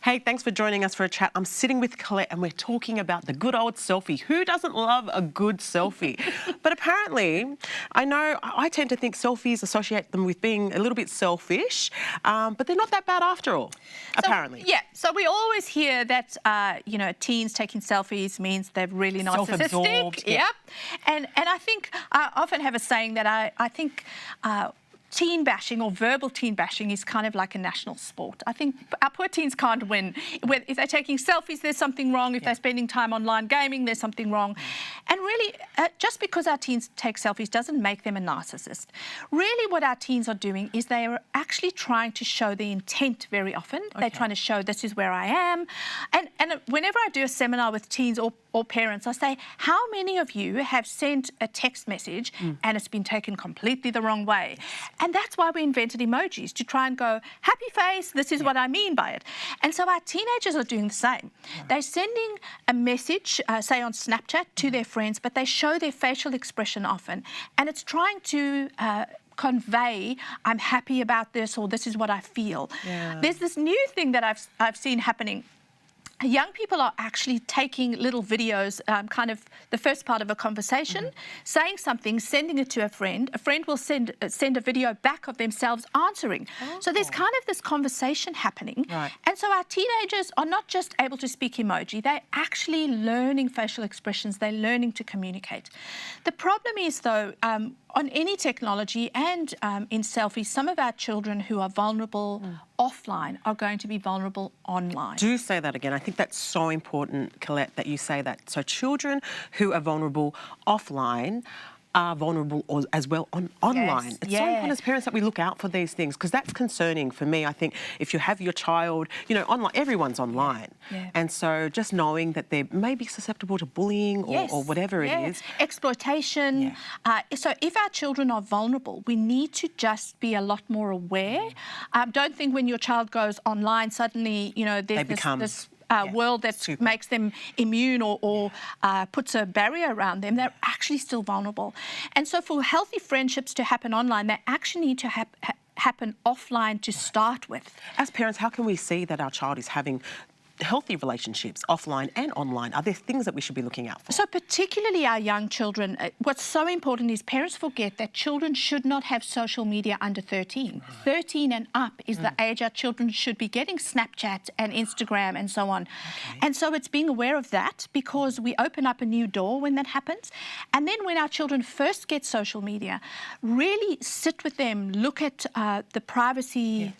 Hey, thanks for joining us for a chat. I'm sitting with Collett and we're talking about the good old selfie. Who doesn't love a good selfie? But apparently, I know I tend to think selfies associate them with being a little bit selfish, but they're not that bad after all, apparently. Yeah, so we always hear that, teens taking selfies means they're really narcissistic. Self-absorbed. Yeah. And I think, I often have a saying that I think teen bashing or verbal teen bashing is kind of like a national sport. I think our poor teens can't win. If they're taking selfies, there's something wrong. If they're spending time online gaming, there's something wrong. And really, just because our teens take selfies doesn't make them a narcissist. Really what our teens are doing is they are actually trying to show the intent very often. Okay. They're trying to show this is where I am. And whenever I do a seminar with teens or parents, I say, how many of you have sent a text message and it's been taken completely the wrong way? And that's why we invented emojis, to try and go, happy face, this is what I mean by it. And so our teenagers are doing the same. They're sending a message, say on Snapchat, to their friends, but they show their facial expression often. And it's trying to convey, I'm happy about this, or this is what I feel. Yeah. There's this new thing that I've seen happening. Young people are actually taking little videos, kind of the first part of a conversation, saying something, sending it to a friend. A friend will send a video back of themselves answering. Oh. So there's kind of this conversation happening. Right. And so our teenagers are not just able to speak emoji, they're actually learning facial expressions, they're learning to communicate. The problem is, though, on any technology and in selfies, some of our children who are vulnerable offline are going to be vulnerable online. Do say that again. I think that's so important, Collett, that you say that. So children who are vulnerable offline are vulnerable as well online. Yes. It's so important as parents that we look out for these things, because that's concerning for me. I think if you have your child, online, everyone's online. Yeah. And so just knowing that they may be susceptible to bullying or whatever it is. Exploitation. Yeah. So if our children are vulnerable, we need to just be a lot more aware. Don't think when your child goes online, suddenly, there's this world that makes them immune or puts a barrier around them. They're actually still vulnerable. And so for healthy friendships to happen online, they actually need to happen offline to start with. As parents, how can we see that our child is having healthy relationships offline and online? Are there things that we should be looking out for? So particularly our young children, what's so important is parents forget that children should not have social media under 13. 13 and up is the age our children should be getting Snapchat and Instagram and so on. Okay. And so it's being aware of that, because we open up a new door when that happens. And then when our children first get social media, really sit with them, look at the privacy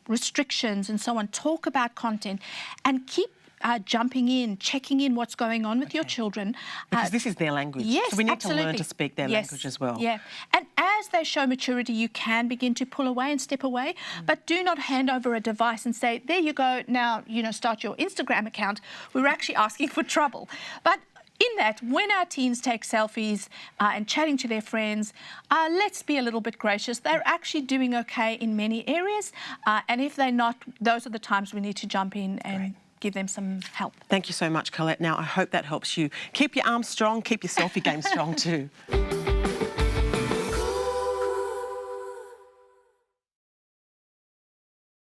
restrictions and so on, talk about content, and keep jumping in, checking in what's going on with your children. Because this is their language. Yes, so we need absolutely. to learn to speak their language as well. Yeah. And as they show maturity, you can begin to pull away and step away, but do not hand over a device and say, there you go, now, start your Instagram account. We're actually asking for trouble. But in that, when our teens take selfies and chatting to their friends, let's be a little bit gracious. They're actually doing okay in many areas. And if they're not, those are the times we need to jump in and give them some help. Thank you so much, Collett. Now, I hope that helps you keep your arms strong, keep your selfie game strong too.